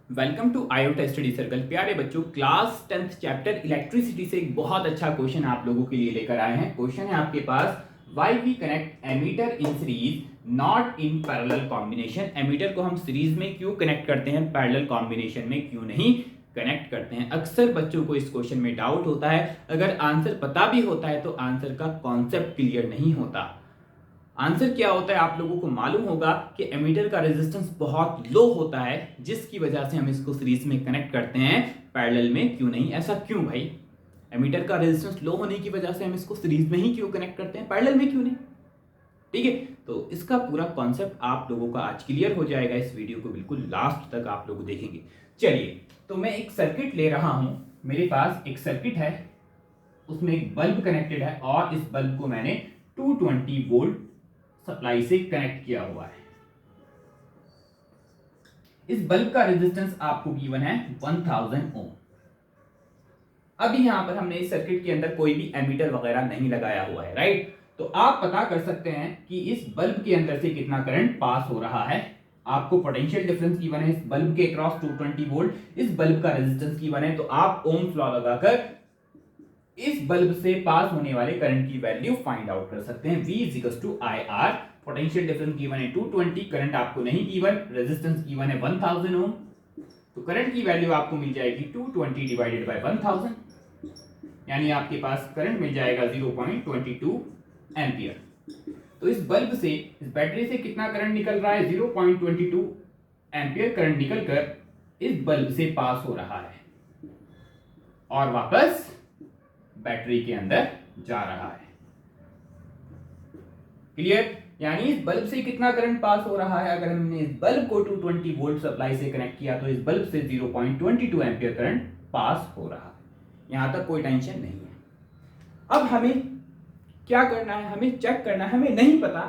Welcome to Iota study circle. प्यारे बच्चों, class 10th chapter electricity से एक बहुत अच्छा क्वेश्चन आप लोगों के लिए लेकर आए हैं। क्वेश्चन है आपके पास, why we connect ammeter in series not in parallel combination. Ammeter को हम सीरीज में क्यों कनेक्ट करते हैं, पैरेलल कॉम्बिनेशन में क्यों नहीं कनेक्ट करते हैं। अक्सर बच्चों को इस क्वेश्चन में डाउट होता है। अगर आंसर पता भी होता है तो आंसर का कॉन्सेप्ट क्लियर नहीं होता। आंसर क्या होता है आप लोगों को मालूम होगा कि एमीटर का रेजिस्टेंस बहुत लो होता है, जिसकी वजह से हम इसको सीरीज में कनेक्ट करते हैं, पैरेलल में क्यों नहीं। ऐसा क्यों भाई, एमीटर का रेजिस्टेंस लो होने की वजह से हम इसको सीरीज में ही क्यों कनेक्ट करते हैं, पैरेलल में क्यों नहीं। ठीक है, तो इसका पूरा कॉन्सेप्ट आप लोगों का आज क्लियर हो जाएगा। इस वीडियो को बिल्कुल लास्ट तक आप लोग देखेंगे। चलिए, तो मैं एक सर्किट ले रहा हूं, मेरे पास एक सर्किट है, उसमें एक बल्ब कनेक्टेड है और इस बल्ब को मैंने 220 वोल्ट सप्लाई से कनेक्ट किया हुआ है। इस बल्ब का रेजिस्टेंस आपको गिवन है 1000 ओम। अभी यहां पर हमने इस सर्किट के अंदर कोई भी एमीटर वगैरह नहीं लगाया हुआ है, राइट। तो आप पता कर सकते हैं कि इस बल्ब के अंदर से कितना करंट पास हो रहा है। आपको पोटेंशियल डिफरेंस गिवन है, इस बल्ब के अक्रॉस 220 वोल्ट, इस बल्ब का रेजिस्टेंस गिवन है। तो आप ओम्स लॉ लगाकर इस बल्ब से पास होने वाले करंट की वैल्यू फाइंड आउट कर सकते हैं। V equal I R, potential difference given है 220, करंट आपको नहीं गिवन, रेजिस्टेंस गिवन है 1000 ओम। तो करंट की वैल्यू आपको मिल जाएगी 220 डिवाइडेड बाय 1000, यानी आपके पास करंट मिल जाएगा 0.22 एम्पियर। तो इस बल्ब से, इस बैटरी से कितना करंट निकल रहा है, 0.22 एम्पियर करंट निकलकर इस बल्ब से पास हो रहा है और वापस बैटरी के अंदर जा रहा है। क्लियर, यानी इस बल्ब से कितना करंट पास हो रहा है। अगर हमने इस बल्ब को 220 वोल्ट सप्लाई से कनेक्ट किया तो इस बल्ब से 0.22 एम्पियर करंट पास हो रहा है। यहां तक कोई टेंशन नहीं है। अब हमें क्या करना है, हमें चेक करना है, हमें नहीं पता,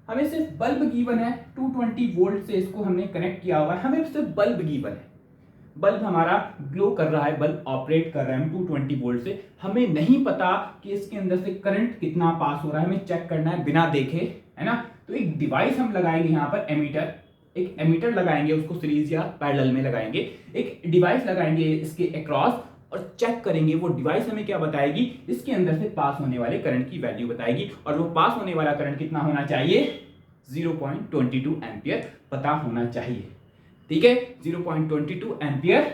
हमें सिर्फ बल्ब गिवन है, 220 वोल्ट से इसको हमने कनेक्ट किया हुआ है, हमें सिर्फ बल्ब गिवन है, बल्ब हमारा ग्लो कर रहा है, बल्ब ऑपरेट कर रहा है 220 वोल्ट से। हमें नहीं पता कि इसके अंदर से करंट कितना पास हो रहा है, हमें चेक करना है बिना देखे, है ना। तो एक डिवाइस हम लगाएंगे यहाँ पर, एमीटर, एक एमीटर लगाएंगे, उसको सीरीज या पैरेलल में लगाएंगे, एक डिवाइस लगाएंगे इसके अक्रॉस और चेक करेंगे। वो डिवाइस हमें क्या बताएगी, इसके अंदर से पास होने वाले करंट की वैल्यू बताएगी। और वो पास होने वाला करंट कितना होना चाहिए, 0.22 एम्पियर पता होना चाहिए। ठीक है, 0.22 एम्पियर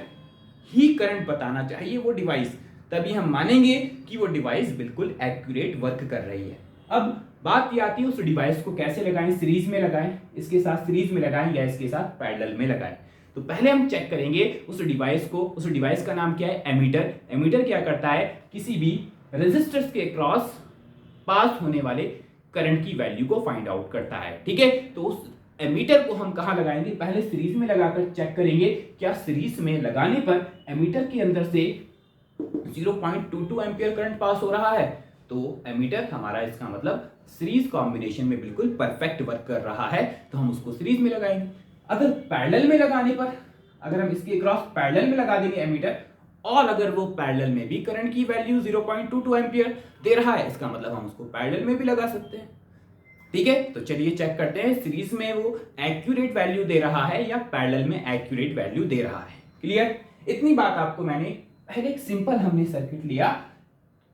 ही करंट बताना चाहिए वो डिवाइस, तभी हम मानेंगे कि वो डिवाइस बिल्कुल एक्यूरेट वर्क कर रही है। अब बात ये आती है उस डिवाइस को कैसे लगाएं, सीरीज में लगाएं, इसके साथ सीरीज में लगाएं या इसके साथ पैरेलल में लगाएं। तो पहले हम चेक करेंगे उस डिवाइस को। उस डिवाइस का नाम क्या है, एमीटर। एमीटर क्या करता है, किसी भी रेजिस्टर्स के क्रॉस पास होने वाले करंट की वैल्यू को फाइंड आउट करता है। ठीक है, तो उस एमीटर को हम कहां लगाएंगे, पहले सीरीज में लगाकर चेक करेंगे क्या सीरीज में लगाने पर एमीटर के अंदर से 0.22 एम्पियर करंट पास हो रहा है। तो एमीटर हमारा, इसका मतलब सीरीज कॉम्बिनेशन में बिल्कुल परफेक्ट वर्क कर रहा है, तो हम उसको सीरीज में लगाएंगे। अगर पैरेलल में लगाने पर, अगर हम इसके क्रॉस पैरेलल में लगा देंगे एमीटर, और अगर वो पैरेलल में भी करंट की वैल्यू 0.22 एम्पियर दे रहा है, इसका मतलब हम उसको पैरेलल में भी लगा सकते हैं। ठीक है, तो चलिए चेक करते हैं सीरीज में वो एक्यूरेट वैल्यू दे रहा है या पैरेलल में एक्यूरेट वैल्यू दे रहा है। क्लियर, इतनी बात आपको मैंने पहले, एक सिंपल हमने सर्किट लिया,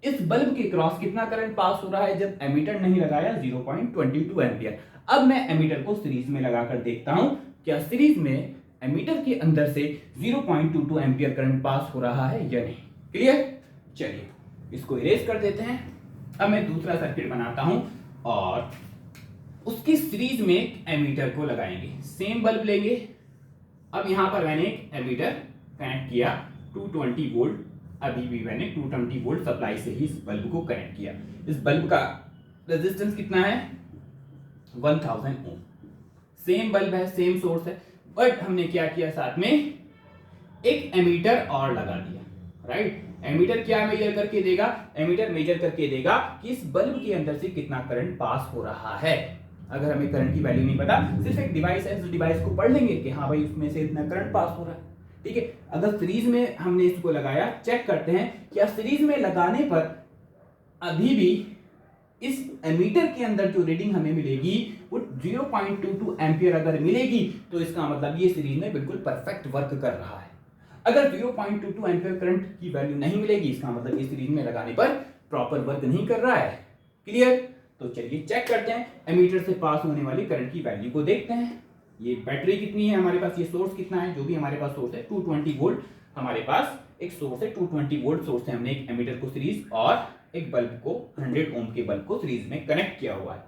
इस बल्ब के क्रॉस कितना करंट पास हो रहा है जब एमीटर नहीं लगाया, 0.22 एम्पियर। अब मैं एमीटर को सीरीज में लगाकर देखता हूं क्या सीरीज में एमीटर के अंदर से 0.22 एम्पियर करंट पास हो रहा है या नहीं। क्लियर, चलिए इसको इरेज कर देते हैं। अब मैं दूसरा सर्किट बनाता हूं और उसकी सीरीज में एक एमीटर को लगाएंगे, सेम बल्ब लेंगे। अब यहां पर मैंने एक एमीटर कनेक्ट किया 220 वोल्ट, अभी भी मैंने 220 वोल्ट सप्लाई से ही इस बल्ब को कनेक्ट किया। इस बल्ब का रेजिस्टेंस कितना है, 1000 ओम। सेम बल्ब है, सेम सोर्स है, बट हमने क्या किया, साथ में एक एमीटर और लगा दिया, राइट। एमीटर क्या मेजर करके देगा, एमीटर मेजर करके देगा कि इस बल्ब के अंदर से कितना करंट पास हो रहा है। अगर हमें करंट की वैल्यू नहीं पता, सिर्फ एक डिवाइस है, उस डिवाइस को पढ़ लेंगे कि हाँ भाई उसमें से इतना करंट पास हो रहा है। ठीक है, अगर सीरीज में हमने इसको लगाया, चेक करते हैं क्या सीरीज में लगाने पर अभी भी इस एमीटर के अंदर जो रीडिंग हमें मिलेगी वो 0.22 एम्पियर अगर मिलेगी तो इसका मतलब ये सीरीज में बिल्कुल परफेक्ट वर्क कर रहा है। अगर 0.22 एम्पियर करंट की वैल्यू नहीं मिलेगी इसका मतलब ये सीरीज में लगाने पर प्रॉपर वर्क नहीं कर रहा है। क्लियर? तो चलिए चेक करते हैं, एमीटर से पास होने वाली करंट की वैल्यू को देखते हैं। ये बैटरी कितनी है हमारे पास, ये सोर्स कितना है, जो भी हमारे पास सोर्स है 220 वोल्ट हमारे पास एक सोर्स है, 220 वोल्ट सोर्स है, हमने एक एमीटर को सीरीज और एक बल्ब को 100 ओम के बल्ब को सीरीज में कनेक्ट किया हुआ है।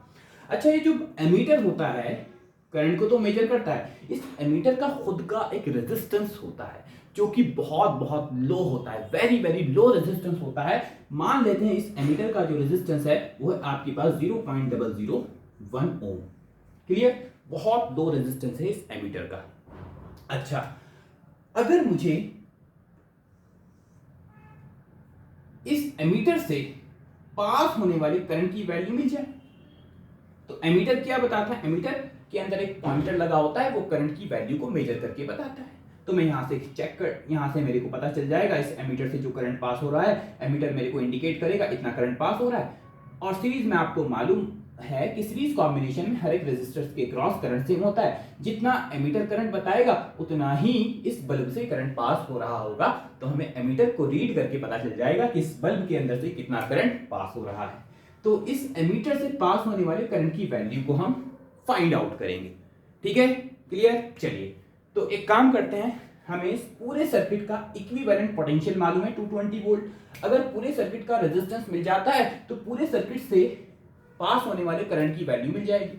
अच्छा, ये जो एमीटर होता है करंट को तो मेजर करता है, इस एमीटर का खुद का एक रेजिस्टेंस होता है जो कि बहुत बहुत लो होता है, वेरी वेरी लो रेजिस्टेंस होता है। मान लेते हैं इस एमीटर का जो रेजिस्टेंस है वो है आपके पास 0.001 ओम। क्लियर? बहुत लो रेजिस्टेंस है इस एमीटर का। अच्छा, अगर मुझे इस एमीटर से पास होने वाली करंट की वैल्यू मिल जाए तो एमीटर क्या बताता है, एमीटर के अंदर एक पॉइंटर लगा होता है, वो करंट की वैल्यू को मेजर करके बताता है। तो मैं यहां से चेक कर, यहां से मेरे को पता चल जाएगा इस एमीटर से जो करंट पास हो रहा है, एमीटर मेरे को इंडिकेट करेगा इतना करंट पास हो रहा है। और सीरीज में आपको मालूम है कि सीरीज कॉम्बिनेशन में हर एक रेजिस्टर्स के क्रॉस करंट सेम होता है, जितना एमीटर करंट बताएगा उतना ही इस बल्ब से करंट पास हो रहा होगा। तो हमें एमीटर को रीड करके पता चल जाएगा कि इस बल्ब के अंदर से कितना करंट पास हो रहा है। तो इस एमीटर से पास होने वाले करंट की वैल्यू को हम फाइंड आउट करेंगे। ठीक है? क्लियर? चलिए तो एक काम करते हैं, हमें इस पूरे सर्किट का इक्विवेलेंट पोटेंशियल मालूम है 220 वोल्ट। अगर पूरे सर्किट का रेजिस्टेंस मिल जाता है तो पूरे सर्किट से पास होने वाले करंट की वैल्यू मिल जाएगी।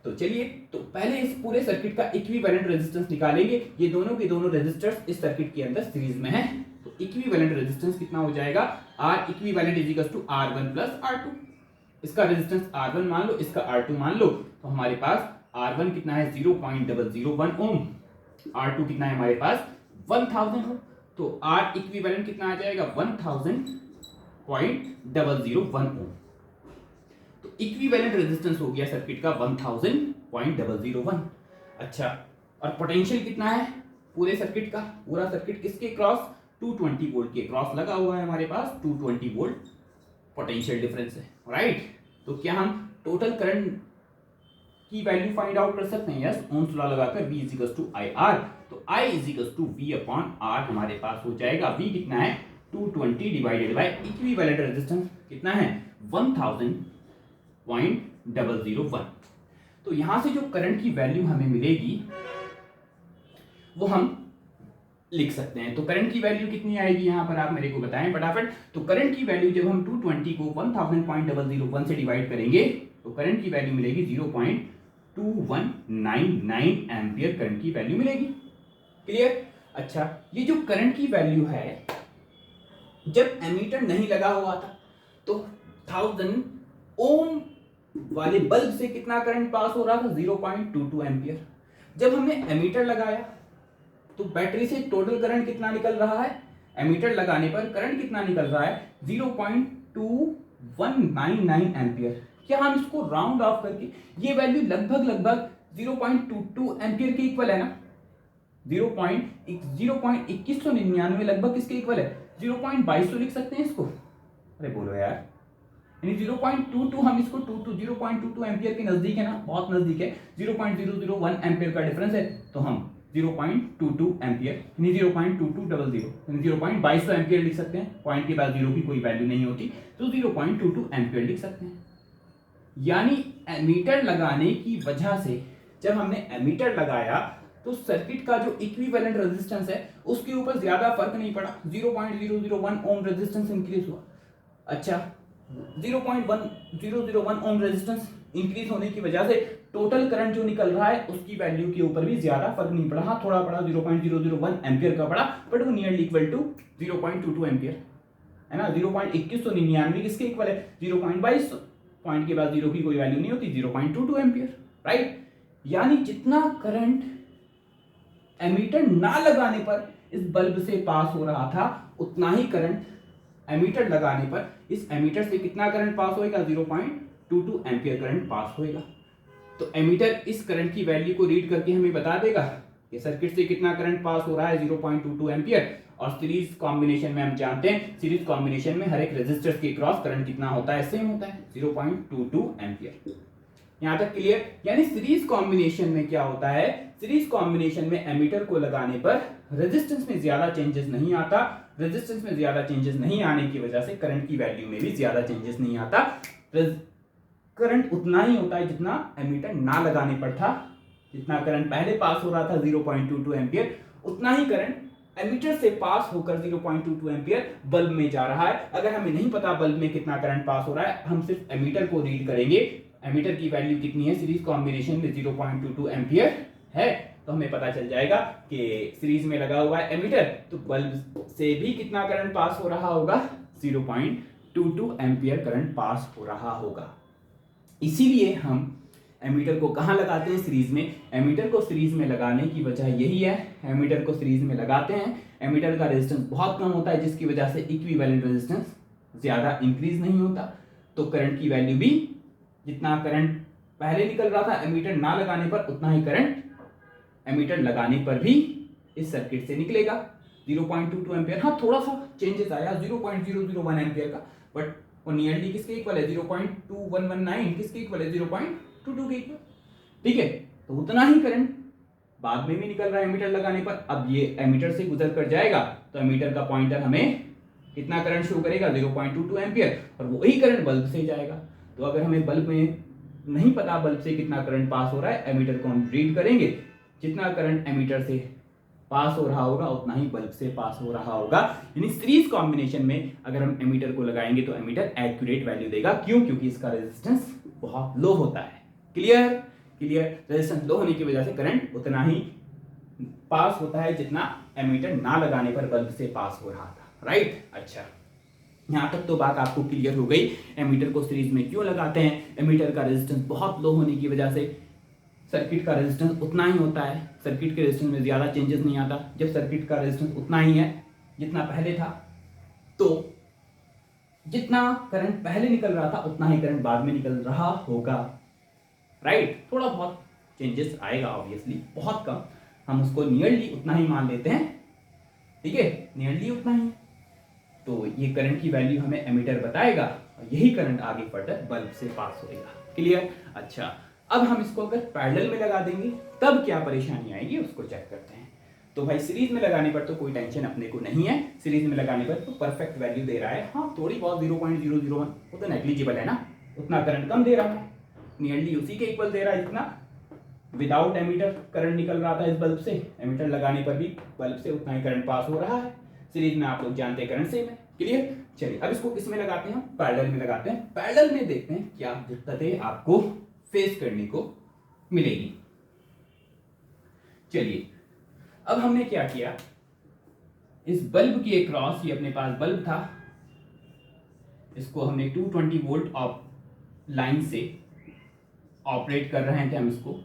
तो चलिए, तो पहले इस पूरे सर्किट का इक्विवेलेंट रेजिस्टेंस निकालेंगे। ये दोनों के दोनों रेजिस्टर्स इस सर्किट के अंदर सीरीज में हैं। तो इक्विवेलेंट रेजिस्टेंस कितना हो जाएगा, R equivalent is equal to R1 plus R2। इसका रेजिस्टेंस R1 मान लो, इसका R2 मान लो। तो हमारे पास R1 कितना है 0.001 ओम, R2 कितना है हमारे पास 1000 ओम। तो R इक्विवेलेंट कितना आ जाएगा 1000.001 ओम। तो इक्विवेलेंट रेजिस्टेंस हो गया सर्किट का 1000.001। अच्छा, और पोटेंशियल कितना है पूरे सर्किट का, पूरा सर्किट किसके क्रॉस, 220 वोल्ट के क्रॉस लगा हुआ है हमारे पास, 220 वोल्ट पोटेंशियल डिफरेंस है। राइट? तो क्या हम टोटल करंट की वैल्यू फाइंड आउट कर सकते हैं? यस, ओम्स लॉ लगाकर V is equal to IR। तो I is equal to V upon R हमारे पास हो जाएगा। V कितना है 220 डिवाइडेड बाय इक्विवेलेंट रेजिस्टेंस कितना है 1000.001। तो यहां से जो करंट की वैल्यू हमें मिलेगी वो हम लिख सकते हैं। तो करंट की वैल्यू कितनी आएगी यहां पर आप मेरे को बताएं फटाफट। तो करंट की वैल्यू जब हम 220 को 1000.001 से डिवाइड करेंगे तो करंट की वैल्यू मिलेगी 0.2199 एम्पियर करंट की वैल्यू मिलेगी। क्लियर? अच्छा, ये जो करंट की वैल्यू है जब एमीटर नहीं लगा हुआ था तो 1000 ओम वाले बल्ब से कितना करंट पास हो रहा था 0.22 एम्पियर। जब हमने एमीटर लगाया तो बैटरी से टोटल करंट कितना निकल रहा है, एमीटर लगाने पर करंट कितना निकल रहा है 0.2199 एम्पियर। क्या हम इसको राउंड ऑफ करके, ये वैल्यू लगभग 0.22 एम्पियर के इक्वल है ना, 0.2199 लगभग किसके इक्वल है 0.22 लिख सकते हैं इसको। अरे बोलो यार, यानी 0.22 हम इसको 0.22 एम्पियर के नजदीक है ना, बहुत नजदीक है, 0.001 एम्पियर का डिफरेंस है। तो हम 0.22 एम्पियर यानी 0.2200 यानी 0.22 एम्पियर लिख सकते हैं। पॉइंट के बाद जीरो की कोई वैल्यू नहीं होती तो 0.22 एम्पियर लिख सकते हैं। यानी एमीटर लगाने की वजह से जब हमने एमीटर लगाया तो सर्किट का जो इक्विवेलेंट रेजिस्टेंस है उसके ऊपर ज्यादा फर्क नहीं पड़ा, 0.001 ओम रेजिस्टेंस इंक्रीज हुआ। अच्छा, 0.1001 ओम रेजिस्टेंस इंक्रीज होने की वजह से टोटल करंट जो निकल रहा है उसकी वैल्यू के ऊपर भी ज्यादा फर्क नहीं पड़ा। हाँ, थोड़ा पड़ा, 0.001 एम्पियर का पड़ा, बट वो नियरली इक्वल टू 0.22 एम्पियर है ना। 0.2199 किसके इक्वल है 0.22, पॉइंट के बाद जीरो की कोई वैल्यू नहीं होती, 0.22 एम्पियर। राइट? यानी जितना करंट एमीटर ना लगाने पर इस बल्ब से पास हो रहा था उतना ही करंट एमीटर लगाने पर इस एमीटर से कितना करंट पास होएगा 0.22 एम्पियर करंट पास होएगा। तो एमीटर इस करंट की वैल्यू को रीड करके हमें बता देगा कि सर्किट से कितना करंट पास हो रहा है 0.22 एम्पियर, और सीरीज कॉम्बिनेशन में हम जानते हैं सीरीज कॉम्बिनेशन में हर एक रेजिस्टर्स के क्रॉस करंट कितना होता है, सेम होता है 0.22 एम्पियर। यहां तक क्लियर। यानी सीरीज कॉम्बिनेशन में क्या होता है, सीरीज कॉम्बिनेशन में एमीटर को लगाने पर रेजिस्टेंस में ज्यादा चेंजेस नहीं आता, रेजिस्टेंस में ज्यादा चेंजेस नहीं आने की वजह से करंट की वैल्यू में भी ज्यादा चेंजेस नहीं आता, करंट उतना ही होता है जितना एमीटर ना लगाने पर था। जितना करंट पहले पास हो रहा था 0.22 एम्पियर, उतना ही करंट एमीटर से पास होकर 0.22 एम्पियर बल्ब में जा रहा है। अगर हमें नहीं पता बल्ब में कितना करंट पास हो रहा है, हम सिर्फ एमीटर को रीड करेंगे, एमीटर की वैल्यू कितनी है सीरीज कॉम्बिनेशन में 0.22 एम्पियर है, तो हमें पता चल जाएगा कि सीरीज में लगा हुआ है एमीटर, तो बल्ब से भी कितना करंट पास हो रहा होगा, 0.22 एम्पियर करंट पास हो रहा होगा। इसीलिए हम एमीटर को कहां लगाते हैं, सीरीज में। एमीटर को सीरीज में लगाने की वजह यही है, एमीटर को सीरीज में लगाते हैं, एमीटर का रेजिस्टेंस बहुत कम होता है जिसकी वजह से इक्विवेलेंट रेजिस्टेंस ज्यादा इंक्रीज नहीं होता, तो करंट की वैल्यू भी जितना करंट पहले निकल रहा था एमीटर ना लगाने पर, उतना ही करंट एमीटर लगाने पर भी इस सर्किट से निकलेगा 0.22 एम्पियर। हाँ, थोड़ा सा चेंजेस आया 0.001 एम्पियर का, बट वो नियरली किसके इक्वल है, 0.2119 किसके इक्वल है, 0.22 के इक्वल। ठीक है, तो उतना ही करंट बाद में भी निकल रहा है एमीटर लगाने पर। अब ये एमीटर से गुजर कर जाएगा तो एमीटर का पॉइंटर हमें कितना करंट शो करेगा, 0.22 एम्पियर, और वही करंट बल्ब से जाएगा। तो अगर हमें बल्ब में नहीं पता बल्ब से कितना करंट पास हो रहा है, एमीटर को हम रीड करेंगे, जितना करंट एमीटर से पास हो रहा होगा उतना ही बल्ब से पास हो रहा होगा। यानी सीरीज कॉम्बिनेशन में अगर हम एमीटर को लगाएंगे तो एमीटर एक्यूरेट वैल्यू देगा। क्यों? क्योंकि इसका रेजिस्टेंस बहुत लो होता है। क्लियर? क्लियर। रेजिस्टेंस लो होने की वजह से करंट उतना ही पास होता है जितना एमीटर ना लगाने पर बल्ब से पास हो रहा था। राइट? अच्छा, यहां तक तो बात आपको क्लियर हो गई। एमीटर को सीरीज में क्यों लगाते हैं, एमीटर का रेजिस्टेंस बहुत लो होने की वजह से सर्किट का रेजिस्टेंस उतना ही होता है, सर्किट के रेजिस्टेंस में ज्यादा चेंजेस नहीं आता। जब सर्किट का रेजिस्टेंस उतना ही है जितना पहले था, तो जितना करंट पहले निकल रहा था उतना ही करंट बाद में निकल रहा होगा। राइट? थोड़ा बहुत चेंजेस आएगा ऑब्वियसली, बहुत कम, हम उसको नियरली उतना ही मान लेते हैं। ठीक है, नियरली उतना ही। तो ये करंट की वैल्यू हमें एमीटर बताएगा और यही करंट आगे फर्दर बल्ब से पास होएगा। क्लियर? अच्छा, अब हम इसको अगर पैरेलल में लगा देंगे तब क्या परेशानी आएगी उसको चेक करते हैं। तो भाई सीरीज में लगाने पर तो कोई टेंशन अपने को नहीं है, सीरीज में लगाने पर तो परफेक्ट वैल्यू दे रहा है। हाँ, थोड़ी बहुत 0.001 वो तो नेग्लिजिबल है ना, उतना करंट कम दे रहा है, नियरली उसी के इक्वल दे रहा है जितना विदाउट एमीटर करंट निकल रहा था इस बल्ब से। एमीटर लगाने पर भी बल्ब से उतना ही करंट पास हो रहा है। सीरीज में आप लोग जानते हैं करंट सेम है। क्लियर? चलिए अब इसको किस में लगाते हैं, पैरेलल में लगाते हैं। पैरेलल में देखते हैं क्या दिक्कतें आपको फेस करने को मिलेगी। चलिए, अब हमने क्या किया, इस बल्ब के क्रॉस, ये अपने पास बल्ब था, इसको हमने 220 वोल्ट ऑफ लाइन से ऑपरेट कर रहे थे हम इसको।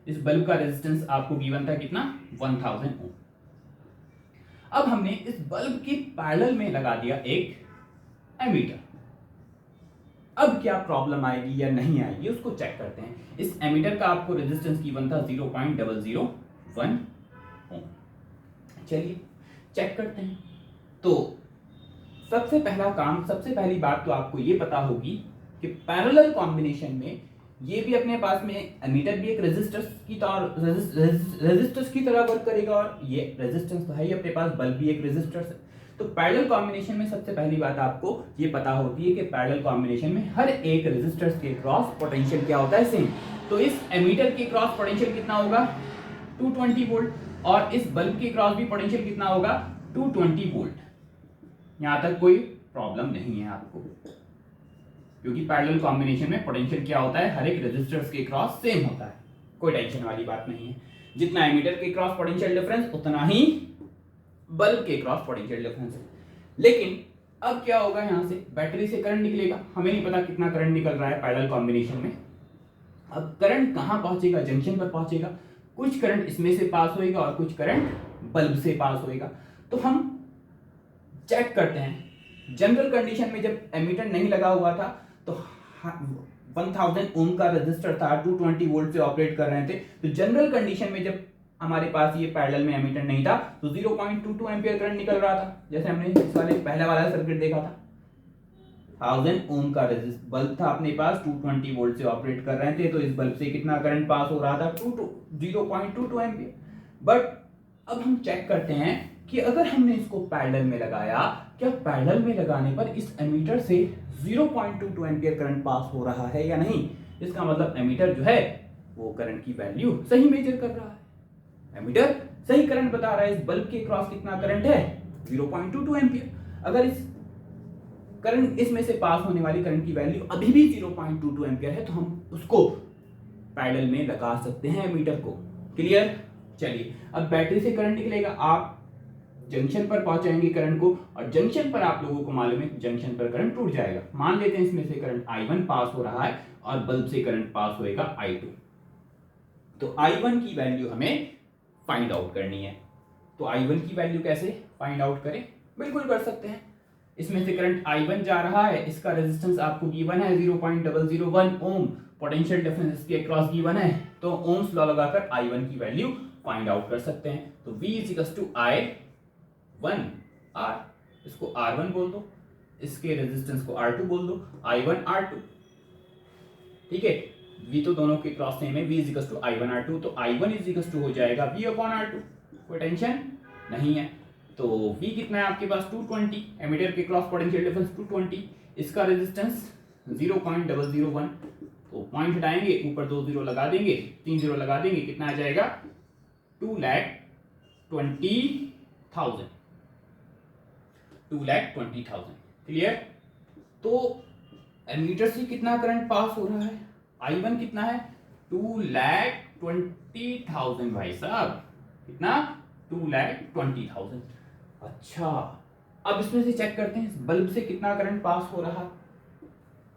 इस बल्ब का रेजिस्टेंस आपको गिवन था कितना, 1000 ओम। अब हमने इस बल्ब के पैरेलल में लगा दिया एक एमीटर। अब क्या प्रॉब्लम आएगी या नहीं आएगी उसको चेक करते हैं। इस एमीटर का आपको रेजिस्टेंस गिवन था 0.001 ओम। चलिए चेक करते हैं। तो सबसे पहला काम, सबसे पहली बात तो आपको ये पता होगी कि पैरेलल कॉम्बिनेशन में ये भी अपने पास में एमीटर भी एक रेजिस्टेंस की तरह वर्क करेगा, और ये रेजिस्टेंस तो है ही अपने पास, बल्ब भी एक रेजिस्टेंस है। तो पैरेलल कॉम्बिनेशन में सबसे पहली बात आपको ये पता होती है कि पैरेलल कॉम्बिनेशन में हर एक रेजिस्टेंस के क्रॉस पोटेंशियल क्या होता है, सेम। तो इस एमीटर के क्रॉस पोटेंशियल कितना होगा, 220 वोल्ट, और इस बल्ब के क्रॉस भी पोटेंशियल कितना होगा, 220 वोल्ट। यहां तक कोई प्रॉब्लम नहीं है आपको, क्योंकि पैरेलल कॉम्बिनेशन में पोटेंशियल क्या होता है, हर एक रेजिस्टर्स के क्रॉस सेम होता है, कोई टेंशन वाली बात नहीं है। जितना एमीटर के क्रॉस पोटेंशियल डिफरेंस उतना ही बल्ब के क्रॉस पोटेंशियल डिफरेंस है। लेकिन अब क्या होगा, यहां से बैटरी से करंट निकलेगा, हमें नहीं पता कितना करंट निकल रहा है पैरेलल कॉम्बिनेशन में। अब करंट कहां पहुंचेगा, जंक्शन पर पहुंचेगा, कुछ करंट इसमें से पास होएगा और कुछ करंट बल्ब से पास होएगा। तो हम चेक करते हैं, जनरल कंडीशन में जब एमीटर नहीं लगा हुआ था तो 1000 ओम का रेजिस्टर था, 220 वोल्ट से ऑपरेट कर रहे थे। तो जनरल कंडीशन में जब हमारे पास ये पैरेलल में एमीटर नहीं था तो 0.22 एम्पियर करंट निकल रहा था, जैसे हमने इस वाले पहला वाला सर्किट देखा था। 1000 ओम का रेजिस्टर बल्ब था अपने पास, 220 वोल्ट से ऑपरेट कर रहे थे, तो इस बल्ब से कितना करंट पास हो रहा था 0.22 एम्पियर। बट अब हम चेक करते हैं कि अगर हमने इसको पैरेलल में लगाया, क्या पैरेलल में लगाने पर इस एमीटर से 0.22 एम्पियर करंट पास हो रहा है या नहीं। इसका मतलब एमीटर जो है वो करंट की वैल्यू सही मेजर कर रहा है, एमीटर सही करंट बता रहा है। इस बल्ब के क्रॉस कितना करंट है 0.22 एम्पियर। अगर इस करंट इसमें से पास होने वाली करंट की वैल्यू अभी भी 0.22 एम्पियर है तो हम उसको पैरेलल में लगा सकते हैं एमीटर को। क्लियर। चलिए अब बैटरी से करंट निकलेगा, आप जंक्शन पर पहुंचाएंगे करंट को, और जंक्शन पर आप लोगों को मालूम है जंक्शन पर करंट टूट जाएगा। मान लेते हैं इसमें से करंट I1 पास हो रहा है और बल्ब से करंट पास होएगा I2। तो I1 की वैल्यू हमें फाइंड आउट करनी है। तो I1 की वैल्यू कैसे फाइंड आउट करें, बिल्कुल कर सकते हैं। इसमें से करंट I1 जा रहा है, इसका रेजिस्टेंस आपको गिवन है 0.001 ओम, पोटेंशियल डिफरेंस इसके अक्रॉस गिवन है, तो ओम्स लॉ लगाकर I1 की वैल्यू फाइंड आउट कर सकते हैं। तो V I1 R, इसको R1 बोल दो, इसके रेजिस्टेंस को R2 बोल दो, I1 R2। ठीक है, V तो दोनों के क्रॉस सेम है, V I1 R2, तो I1 हो जाएगा V/R2। कोई टेंशन नहीं है। तो V कितना है आपके पास 220, एमीटर के क्रॉस पोटेंशियल डिफरेंस 220, इसका रेजिस्टेंस 0.001, तो पॉइंट हटाएंगे, ऊपर 2 जीरो लगा देंगे, 3 जीरो लगा देंगे, कितना आ जाएगा 2,20,000। 2,20,000। क्लियर। तो एमीटर से कितना करंट पास हो रहा है, I1 कितना है 2,20,000 भाई साहब, कितना 2,20,000। अच्छा, अब इसमें से चेक करते हैं बल्ब से कितना करंट पास हो रहा,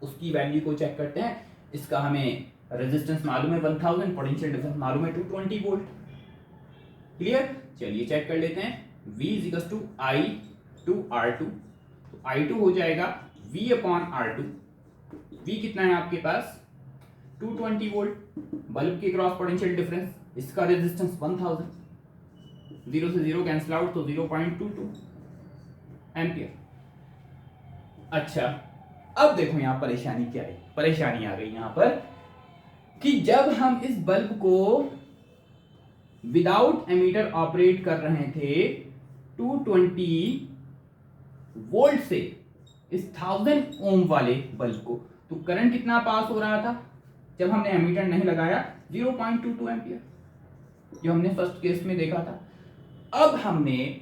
उसकी वैल्यू को चेक करते हैं। इसका हमें रेजिस्टेंस मालूम है 1000, पोटेंशियल डिफरेंस मालूम है 220 वोल्ट। क्लियर। चलिए चेक कर लेते हैं। V I2R2, तो I2 हो जाएगा V/R2। V कितना है आपके पास 220 वोल्ट, बल्ब के क्रॉस पोटेंशियल डिफरेंस, इसका रेजिस्टेंस 1000, 0 से 0 कैंसिल आउट, तो 0.22 एम्पियर। अच्छा, अब देखो यहां परेशानी क्या है, परेशानी आ गई यहां पर कि जब हम इस बल्ब को विदाउट एमीटर ऑपरेट कर रहे थे 220 वोल्ट से इस 1000 ओम वाले बल्ब को, तो करंट कितना पास हो रहा था जब हमने एमीटर नहीं लगाया 0.22 एम्पियर, जो हमने फर्स्ट केस में देखा था। अब हमने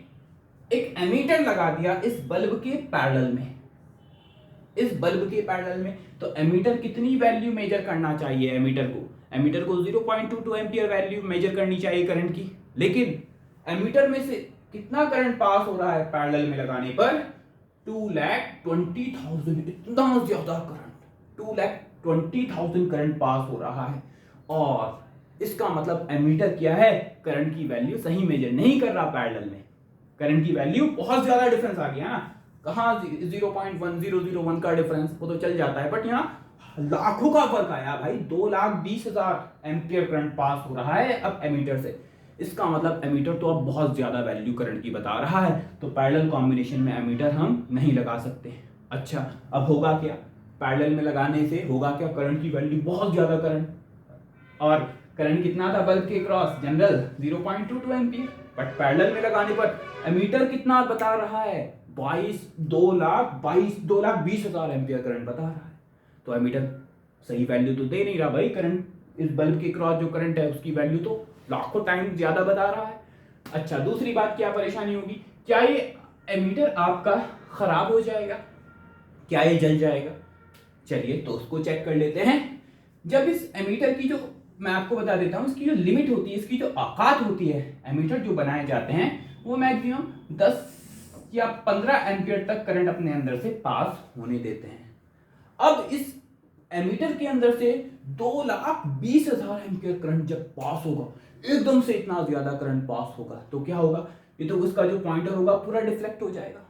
एक एमीटर लगा दिया इस बल्ब के पैरेलल में, इस बल्ब के पैरेलल में, तो एमीटर कितनी वैल्यू मेजर करना चाहिए, एमीटर को 0.22 एम्पियर वैल्यू मेजर करनी चाहिए करंट की। लेकिन एमीटर में से कितना करंट पास हो रहा है पैरेलल में लगाने पर 2,20,000, इतना ज्यादा करंट 2,20,000 करंट पास हो रहा है। और इसका मतलब एमीटर क्या है, करंट की वैल्यू सही मेजर नहीं कर रहा पैरेलल में, करंट की वैल्यू बहुत ज्यादा डिफरेंस आ गया ना, कहाँ 0.1001 का डिफरेंस वो तो चल जाता है, बट यहाँ लाखों का फर्क आया भाई, 2,20,000 एम्पियर करंट पास हो रहा है अब एमीटर से। इसका मतलब एमीटर तो अब बहुत ज्यादा वैल्यू करंट की बता रहा है, तो पैरेलल कॉम्बिनेशन में एमीटर हम नहीं लगा सकते। अच्छा, अब होगा क्या, पैरेलल में लगाने से होगा क्या, करंट की वैल्यू बहुत ज्यादा करंट, और करंट कितना था बल्ब के cross general 0.22 ampere, but parallel में लगाने पर एमीटर कितना बता रहा है 2,20,000 एम्पियर करंट बता रहा है। तो एमीटर सही वैल्यू तो दे नहीं रहा भाई, करंट इस बल्ब के क्रॉस जो करंट है उसकी वैल्यू तो लाखों टाइम ज्यादा बता रहा है। अच्छा, दूसरी बात क्या परेशानी होगी, क्या ये एमीटर आपका खराब हो जाएगा, क्या ये जल जाएगा। चलिए तो उसको चेक कर लेते हैं। जब इस एमीटर की जो मैं आपको बता देता हूं, इसकी जो लिमिट होती है, इसकी जो औकात होती है, एमीटर जो बनाए जाते हैं वो मैक्सिमम 10 या 15 एम्पियर तक करंट अपने अंदर से पास होने देते हैं। अब इस एमीटर के अंदर से 2,20,000 एम्पियर करंट जब पास होगा, एकदम से इतना ज्यादा करंट पास होगा, तो क्या होगा, ये तो उसका जो पॉइंटर होगा पूरा डिफ्लेक्ट हो जाएगा,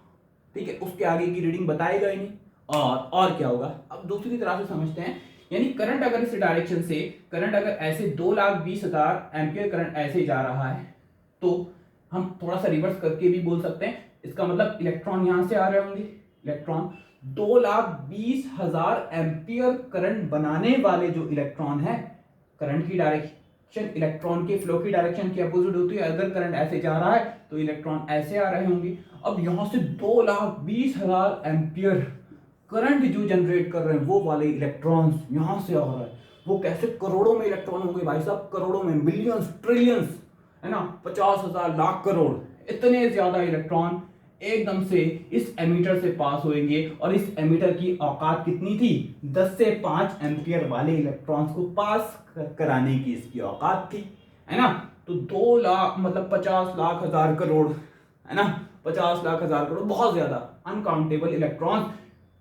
ठीक है, उसके आगे की रीडिंग बताएगा ही नहीं। और क्या होगा, अब दूसरी तरह से समझते हैं यानी करंट अगर इस डायरेक्शन से, करंट अगर ऐसे 2,20,000 एम्पियर करंट ऐसे जा रहा है, तो हम थोड़ा सा रिवर्स करके भी बोल सकते हैं, इसका मतलब इलेक्ट्रॉन यहां से आ रहे होंगे, इलेक्ट्रॉन 2,20,000 एम्पियर करंट बनाने वाले जो इलेक्ट्रॉन है, करंट की डायरेक्शन इलेक्ट्रॉन के फ्लो की डायरेक्शन की अपोजिट होती है। अगर करंट ऐसे जा रहा है तो इलेक्ट्रॉन ऐसे आ रहे होंगे। अब यहां से 2,20,000 एम्पियर करंट जो जनरेट कर रहे हैं वो वाले इलेक्ट्रॉन्स यहां से आ रहा है, वो कैसे करोड़ों में इलेक्ट्रॉन होंगे भाई साहब, करोड़ों में, मिलियंस, ट्रिलियंस, है ना, 50,000, लाख करोड़, इतने ज्यादा इलेक्ट्रॉन एकदम से इस एमीटर से पास होंगे। और इस एमीटर की औकात कितनी थी? 10 से 5 एम्पियर वाले इलेक्ट्रॉन्स को पास कराने की इसकी औकात थी, है ना। तो 2 लाख मतलब 50 लाख हजार करोड़, है ना, 50 लाख हजार करोड़, बहुत ज्यादा uncountable electron,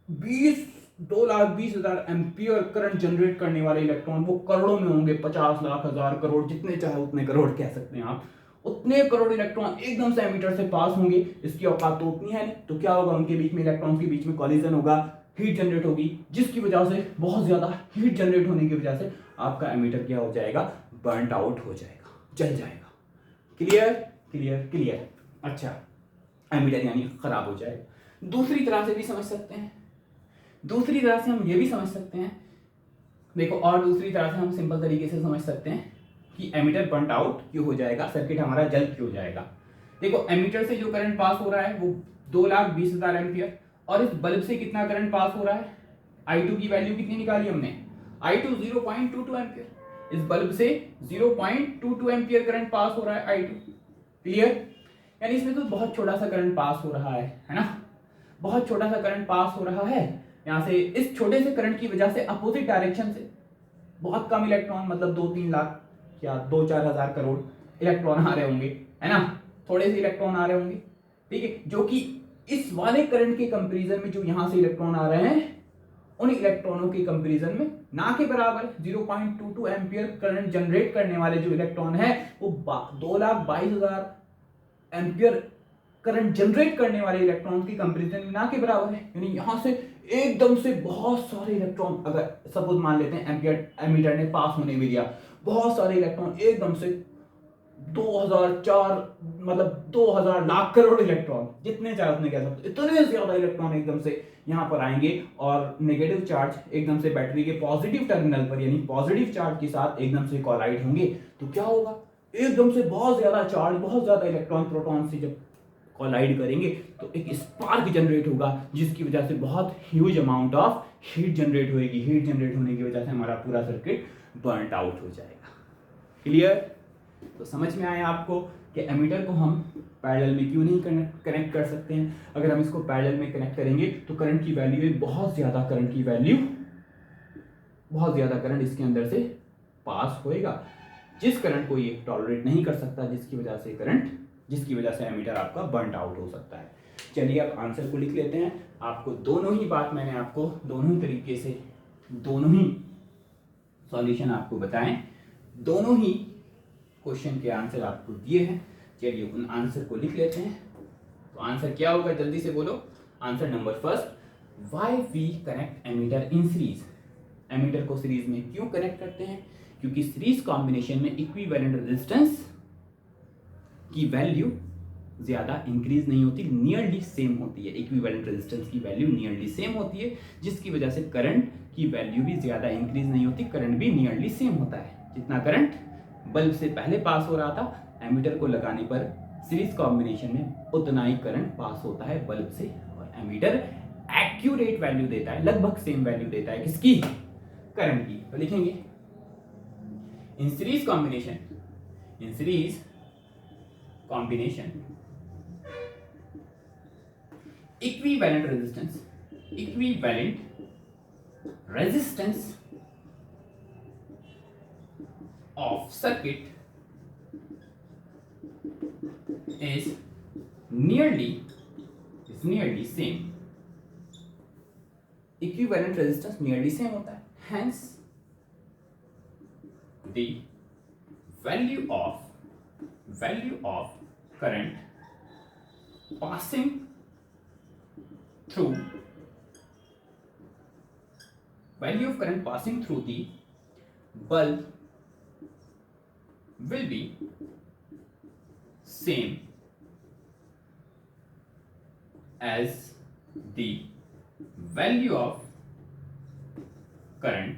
2,20,000 ampere current generate करने वाले इलेक्ट्रॉन वो करोड़ों में होंगे, 50 लाख हजार करोड़, जितने चाहे उतने करोड़ कह सकते हैं आप, उतने करोड़ इलेक्ट्रॉन एकदम से एमीटर से पास होंगे। इसकी औकात तो उतनी है नहीं, तो क्या होगा, उनके बीच में, इलेक्ट्रॉन के बीच में कॉलिजन होगा, हीट जनरेट होगी, जिसकी वजह से बहुत ज्यादा हीट जनरेट होने की वजह से आपका एमीटर क्या हो जाएगा, बर्न आउट हो जाएगा, जल जाएगा। Clear clear clear. अच्छा, एमीटर यानी खराब हो जाएगा। दूसरी तरह से भी समझ सकते हैं, दूसरी तरह से हम ये भी समझ सकते हैं, देखो, और दूसरी तरह से हम सिंपल तरीके से समझ सकते हैं कि एमीटर बर्न आउट क्यों हो जाएगा, सर्किट हमारा जल क्यों जाएगा। देखो, एमीटर से जो करंट पास हो रहा है वो 2,20,000 एम्पियर, और इस बल्ब से कितना करंट पास हो रहा है, I2 की वैल्यू कितनी निकाली हमने, I2 0.22 एम्पियर। इस बल्ब से 0.22 एम्पियर करंट पास हो रहा है, I2। क्लियर, यानी इसमें तो बहुत छोटा सा करंट पास हो रहा है ना, बहुत छोटा सा करंट पास हो रहा है यहां से। इस छोटे से करंट की वजह से अपोजिट डायरेक्शन से बहुत कम इलेक्ट्रॉन, मतलब 2-3 लाख या 2-4 हजार करोड़ इलेक्ट्रॉन आ रहे होंगे, है ना, थोड़े से इलेक्ट्रॉन आ रहे होंगे, ठीक है, जो कि इस वाले करंट के कंपैरिजन में जो यहां से इलेक्ट्रॉन आ रहे हैं उन इलेक्ट्रॉनों के कंपैरिजन में ना के बराबर। 0.22 एम्पियर करंट जनरेट करने वाले जो इलेक्ट्रॉन है वो 2,22,000 एम्पियर करंट जनरेट करने वाले इलेक्ट्रॉन की कंपैरिजन में ना के बराबर है। यानी यहां से एकदम से बहुत सारे इलेक्ट्रॉन, अगर सपोज मान लेते हैं एम्पियर एमीटर ने पास होने भी दिया, बहुत सारे इलेक्ट्रॉन एकदम से 2,004 मतलब 2,000 लाख करोड़ इलेक्ट्रॉन, जितने चाहे उतने कह सकते, इतने ज्यादा इलेक्ट्रॉन एकदम से यहां पर आएंगे और नेगेटिव चार्ज एकदम से बैटरी के पॉजिटिव टर्मिनल पर, यानी पॉजिटिव चार्ज के साथ एकदम से कोलाइड होंगे। तो क्या होगा, एकदम से बहुत ज्यादा चार्ज, बहुत ज्यादा इलेक्ट्रॉन प्रोटॉन से जब कोलाइड करेंगे तो एक स्पार्क जनरेट होगा, जिसकी वजह से बहुत huge amount of heat generate होगी। हीट जनरेट होने की वजह से हमारा पूरा सर्किट बर्न आउट हो जाएगा। क्लियर, तो समझ में आया आपको कि एमीटर को हम पैरेलल में क्यों नहीं कनेक्ट कर सकते हैं। अगर हम इसको पैरेलल में कनेक्ट करेंगे तो करंट की वैल्यू, बहुत ज्यादा करंट की वैल्यू, बहुत ज्यादा करंट इसके अंदर से पास होएगा, जिस करंट को ये टॉलरेट नहीं कर सकता, जिसकी वजह से एमीटर आपका बर्न आउट हो सकता है। चलिए अब आंसर को लिख लेते हैं। आपको दोनों ही बात मैंने आपको दोनों ही तरीके से, दोनों ही सॉल्यूशन आपको बताएं, दोनों ही क्वेश्चन के आंसर आपको दिए हैं। चलिए उन आंसर को लिख लेते हैं। तो आंसर क्या होगा, जल्दी से बोलो। Answer number first, why we connect ammeter in series. Ammeter को सीरीज में क्यों कनेक्ट करते हैं, क्योंकि सीरीज कॉम्बिनेशन में इक्विवेलेंट रेजिस्टेंस की वैल्यू ज्यादा इंक्रीज नहीं होती, नियरली सेम होती है। इक्विवेलेंट रेजिस्टेंस की वैल्यू नियरली सेम होती है, जिसकी वजह से करंट की वैल्यू भी ज्यादा इंक्रीज नहीं होती, करंट भी नियरली सेम होता है। जितना करंट बल्ब से पहले पास हो रहा था, एमीटर को लगाने पर सीरीज कॉम्बिनेशन में उतना ही करंट पास होता है बल्ब से। और एमीटर एक्यूरेट वैल्यू देता है, लगभग सेम वैल्यू देता है, किसकी, करंट की। तो लिखेंगे in series combination, in series combination equivalent resistance of circuit is nearly same। equivalent resistance nearly same होता है, hence the value of current passing through value of current passing through the bulb will be same as the value of current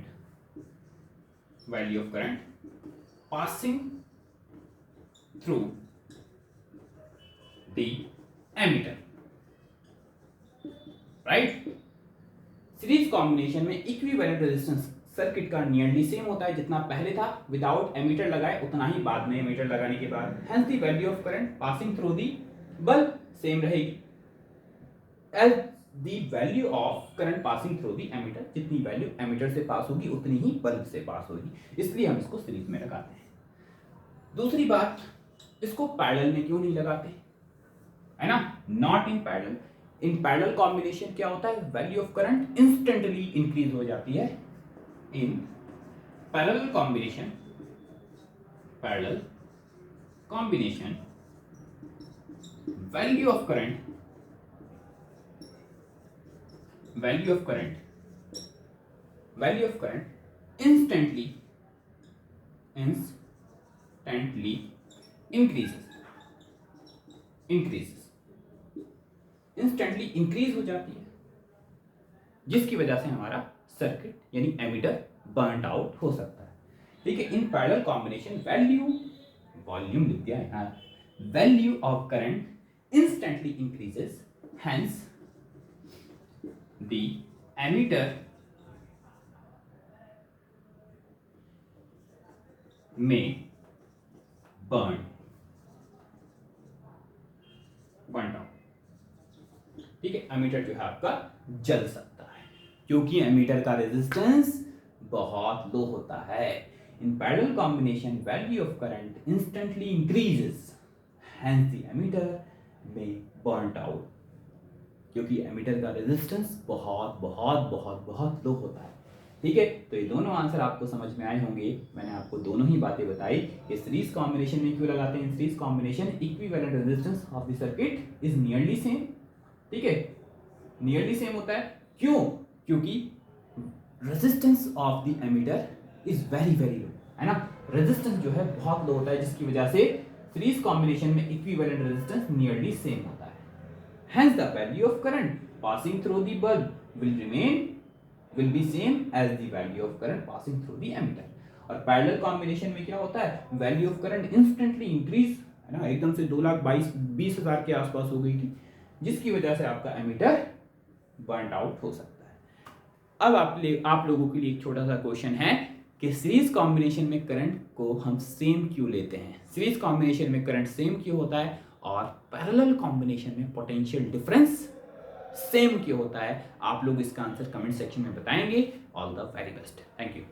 passing through the emitter, right. Series combination में equivalent resistance circuit का nearly same होता है, जितना पहले था without ammeter लगाए उतना ही बाद में एमीटर लगाने के बाद। Hence the value of current passing through the bulb same रहेगी as the value of current passing through the ammeter. जितनी वैल्यू एमीटर से पास होगी उतनी ही बल्ब से पास होगी, इसलिए हम इसको सीरीज में लगाते हैं। दूसरी बात, इसको पैरेलल में क्यों नहीं लगाते, है ना, not in parallel. In parallel combination क्या होता है, value of current instantly increase हो जाती है। In parallel combination value of current instantly instantly increase हो जाती है, जिसकी वजह से हमारा सर्किट यानी एमीटर बर्न आउट हो सकता है। ठीक है, इन पैरेलल कॉम्बिनेशन वॉल्यूम लिख दिया है, value of current instantly increases, hence the ammeter में बर्न आउट। ठीक है, एमीटर जो है आपका जल सकता है क्योंकि एमीटर का रेजिस्टेंस बहुत लो होता है। In parallel combination value of current instantly increases, hence the ammeter में बर्न आउट, क्योंकि एमीटर का रेजिस्टेंस बहुत बहुत बहुत बहुत लो होता है। ठीक है, तो ये दोनों आंसर आपको समझ में आए होंगे। मैंने आपको दोनों ही बातें बताई कि सीरीज कॉम्बिनेशन में क्यों लगाते हैं। Series combination equivalent resistance of the circuit is nearly same. ठीक है, नियरली सेम होता है, क्यों, क्योंकि resistance of the ammeter is very very low, है ना, रेजिस्टेंस जो है बहुत लो होता है, जिसकी वजह से सीरीज कॉम्बिनेशन में इक्विवेलेंट रेजिस्टेंस नियरली सेम होता है। Hence the value of current passing through the bulb will be same as the value of current passing through the emitter। और पैरेलल कॉम्बिनेशन में क्या होता है, value of current instantly increase, है ना, एकदम से 2,20,000 के आसपास हो गई थी, जिसकी वजह से आपका एमीटर बर्न आउट हो सकता है। अब आप लोगों के लिए एक छोटा सा क्वेश्चन है कि सीरीज कॉम्बिनेशन में करंट को हम सेम क्यों लेते हैं। सीरीज कॉम्बिनेशन में करंट सेम क्यों होता है और पैरेलल कॉम्बिनेशन में पोटेंशियल डिफरेंस सेम क्यों होता है। आप लोग इसका आंसर कमेंट सेक्शन में बताएंगे। All the very best, thank you.